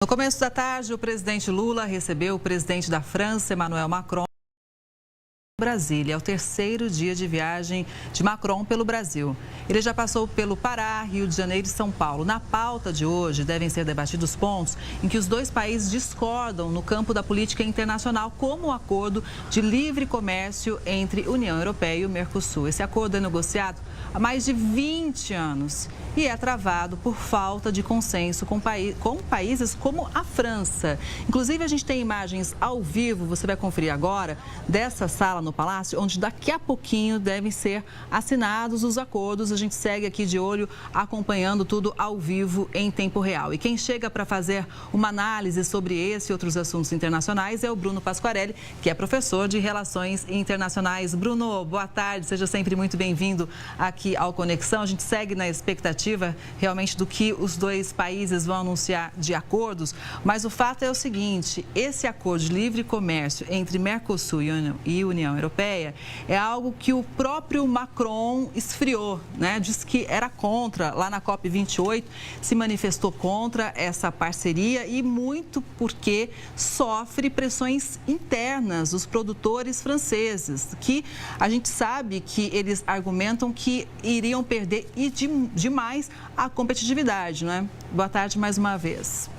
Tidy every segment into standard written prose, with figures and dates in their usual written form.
No começo da tarde, o presidente Lula recebeu o presidente da França, Emmanuel Macron, em Brasília. É o terceiro dia de viagem de Macron pelo Brasil. Ele já passou pelo Pará, Rio de Janeiro e São Paulo. Na pauta de hoje, devem ser debatidos pontos em que os dois países discordam no campo da política internacional, como o acordo de livre comércio entre União Europeia e o Mercosul. Esse acordo é negociado há mais de 20 anos e é travado por falta de consenso com países como a França. Inclusive, a gente tem imagens ao vivo, você vai conferir agora, dessa sala no Palácio, onde daqui a pouquinho devem ser assinados os acordos. A gente segue aqui de olho, acompanhando tudo ao vivo, em tempo real. E quem chega para fazer uma análise sobre esse e outros assuntos internacionais é o Bruno Pasquarelli, que é professor de Relações Internacionais. Bruno, boa tarde, seja sempre muito bem-vindo aqui ao Conexão. A gente segue na expectativa realmente do que os dois países vão anunciar de acordos, mas o fato é o seguinte: esse acordo de livre comércio entre Mercosul e União Europeia é algo que o próprio Macron esfriou, né? Disse que era contra, lá na COP28, se manifestou contra essa parceria e muito porque sofre pressões internas dos produtores franceses, que a gente sabe que eles argumentam que iriam perder demais a competitividade, não é? Boa tarde mais uma vez.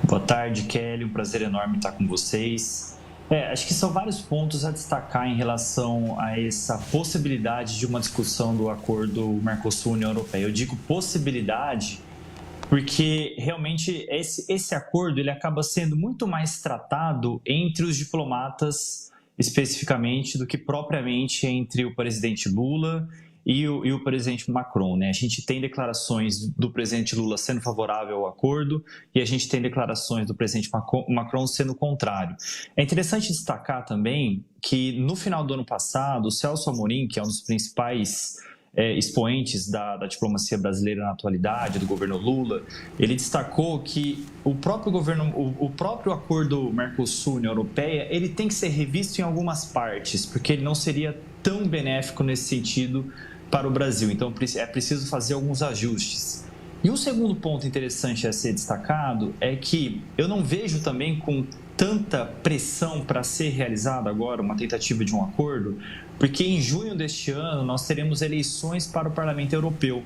Boa tarde, Kelly. Um prazer enorme estar com vocês. Acho que são vários pontos a destacar em relação a essa possibilidade de uma discussão do acordo Mercosul-União Europeia. Eu digo possibilidade porque realmente esse acordo ele acaba sendo muito mais tratado entre os diplomatas especificamente do que propriamente entre o presidente Lula e o presidente Macron, né? A gente tem declarações do presidente Lula sendo favorável ao acordo e a gente tem declarações do presidente Macron sendo contrário. É interessante destacar também que no final do ano passado, o Celso Amorim, que é um dos principais expoentes da diplomacia brasileira na atualidade, do governo Lula, ele destacou que o próprio acordo Mercosul-União Europeia, ele tem que ser revisto em algumas partes, porque ele não seria tão benéfico nesse sentido para o Brasil. Então, é preciso fazer alguns ajustes. E um segundo ponto interessante a ser destacado é que eu não vejo também com tanta pressão para ser realizada agora uma tentativa de um acordo, porque em junho deste ano nós teremos eleições para o Parlamento Europeu.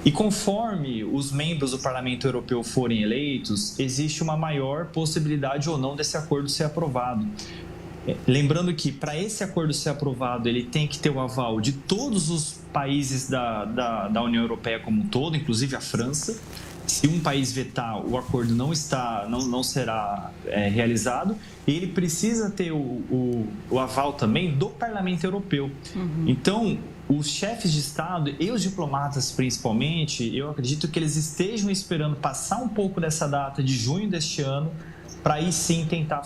E conforme os membros do Parlamento Europeu forem eleitos, existe uma maior possibilidade ou não desse acordo ser aprovado. Lembrando que para esse acordo ser aprovado, ele tem que ter o aval de todos os países da União Europeia como um todo, inclusive a França. Se um país vetar, o acordo não será realizado. E ele precisa ter o aval também do Parlamento Europeu. Uhum. Então, os chefes de Estado e os diplomatas, principalmente, eu acredito que eles estejam esperando passar um pouco dessa data de junho deste ano para aí sim tentar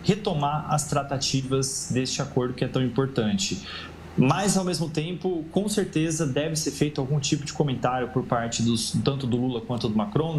retomar as tratativas deste acordo que é tão importante. Mas, ao mesmo tempo, com certeza deve ser feito algum tipo de comentário por parte tanto do Lula quanto do Macron.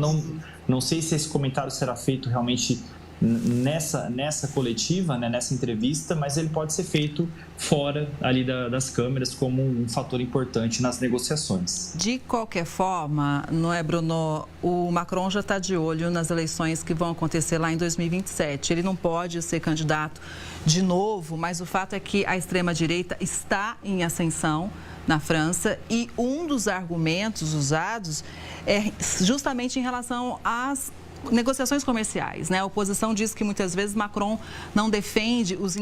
Não sei se esse comentário será feito realmente nessa coletiva, né, nessa entrevista, mas ele pode ser feito fora ali das câmeras como um fator importante nas negociações. De qualquer forma, não é, Bruno? O Macron já está de olho nas eleições que vão acontecer lá em 2027. Ele não pode ser candidato de novo, mas o fato é que a extrema-direita está em ascensão na França e um dos argumentos usados é justamente em relação às negociações comerciais, né? A oposição diz que muitas vezes Macron não defende os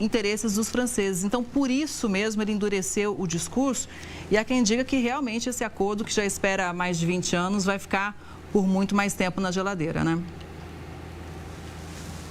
interesses dos franceses. Então, por isso mesmo, ele endureceu o discurso. E há quem diga que realmente esse acordo, que já espera há mais de 20 anos, vai ficar por muito mais tempo na geladeira, né?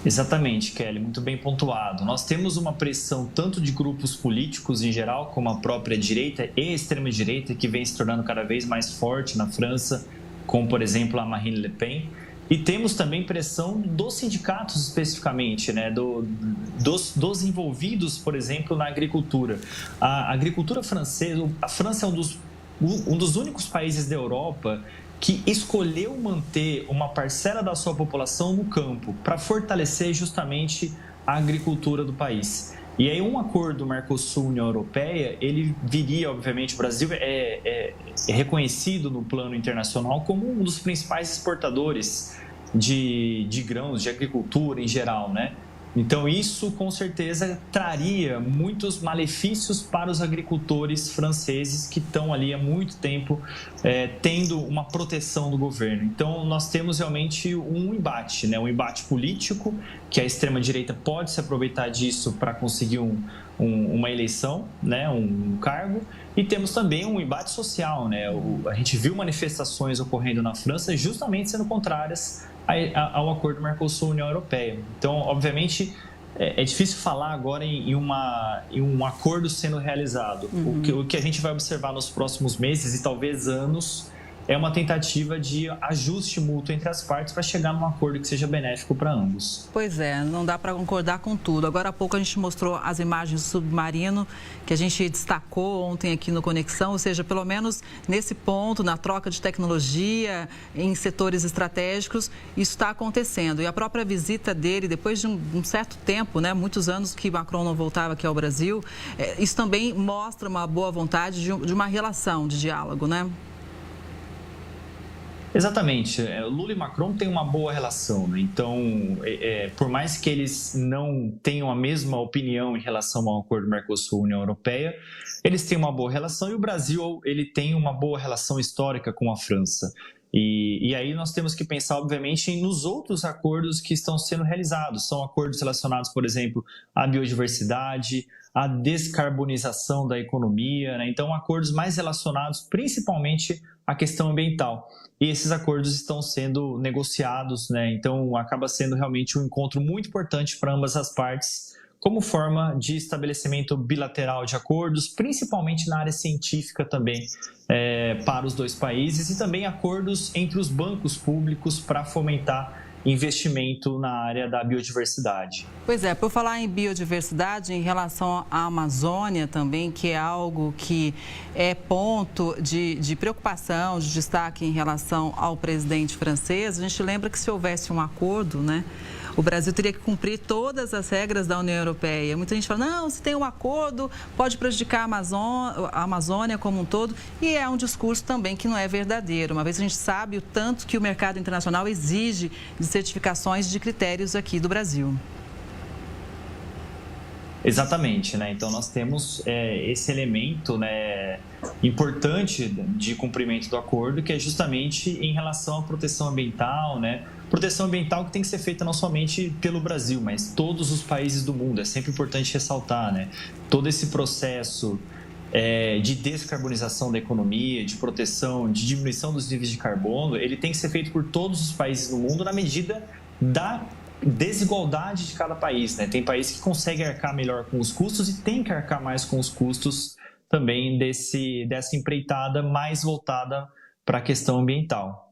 Exatamente, Kelly, muito bem pontuado. Nós temos uma pressão tanto de grupos políticos em geral, como a própria direita e a extrema-direita, que vem se tornando cada vez mais forte na França, como, por exemplo, a Marine Le Pen. E temos também pressão dos sindicatos, especificamente, né? dos envolvidos, por exemplo, na agricultura. A agricultura francesa, a França é um dos únicos países da Europa que escolheu manter uma parcela da sua população no campo para fortalecer justamente a agricultura do país. E aí um acordo Mercosul-União Europeia, ele viria, obviamente, o Brasil é reconhecido no plano internacional como um dos principais exportadores de grãos, de agricultura em geral, né? Então isso com certeza traria muitos malefícios para os agricultores franceses que estão ali há muito tempo tendo uma proteção do governo. Então nós temos realmente um embate, né? Um embate político, que a extrema-direita pode se aproveitar disso para conseguir uma eleição, né? Um cargo, e temos também um embate social, né? A gente viu manifestações ocorrendo na França justamente sendo contrárias ao acordo Mercosul-União Europeia. Então, obviamente, é difícil falar agora em um acordo sendo realizado. O que a gente vai observar nos próximos meses e talvez anos é uma tentativa de ajuste mútuo entre as partes para chegar num acordo que seja benéfico para ambos. Pois é, não dá para concordar com tudo. Agora há pouco a gente mostrou as imagens do submarino que a gente destacou ontem aqui no Conexão, ou seja, pelo menos nesse ponto, na troca de tecnologia em setores estratégicos, isso está acontecendo. E a própria visita dele, depois de um certo tempo, né, muitos anos que Macron não voltava aqui ao Brasil, isso também mostra uma boa vontade de uma relação de diálogo, né? Exatamente. Lula e Macron têm uma boa relação, né? Então, por mais que eles não tenham a mesma opinião em relação ao acordo Mercosul-União Europeia, eles têm uma boa relação e o Brasil ele tem uma boa relação histórica com a França. E aí nós temos que pensar, obviamente, nos outros acordos que estão sendo realizados. São acordos relacionados, por exemplo, à biodiversidade, à descarbonização da economia, né? Então, acordos mais relacionados principalmente à questão ambiental. E esses acordos estão sendo negociados, né? Então acaba sendo realmente um encontro muito importante para ambas as partes, como forma de estabelecimento bilateral de acordos, principalmente na área científica também, para os dois países, e também acordos entre os bancos públicos para fomentar investimento na área da biodiversidade. Pois é, por falar em biodiversidade, em relação à Amazônia também, que é algo que é ponto de preocupação, de destaque em relação ao presidente francês, a gente lembra que se houvesse um acordo, né, o Brasil teria que cumprir todas as regras da União Europeia. Muita gente fala, não, se tem um acordo, pode prejudicar a Amazônia como um todo. E é um discurso também que não é verdadeiro. Uma vez a gente sabe o tanto que o mercado internacional exige de certificações de critérios aqui do Brasil. Exatamente, né? Então nós temos esse elemento, né, importante de cumprimento do acordo, que é justamente em relação à proteção ambiental, né? Proteção ambiental que tem que ser feita não somente pelo Brasil, mas todos os países do mundo. É sempre importante ressaltar, né? Todo esse processo de descarbonização da economia, de proteção, de diminuição dos níveis de carbono, ele tem que ser feito por todos os países do mundo na medida da desigualdade de cada país, né? Tem países que conseguem arcar melhor com os custos e tem que arcar mais com os custos também dessa empreitada mais voltada para a questão ambiental.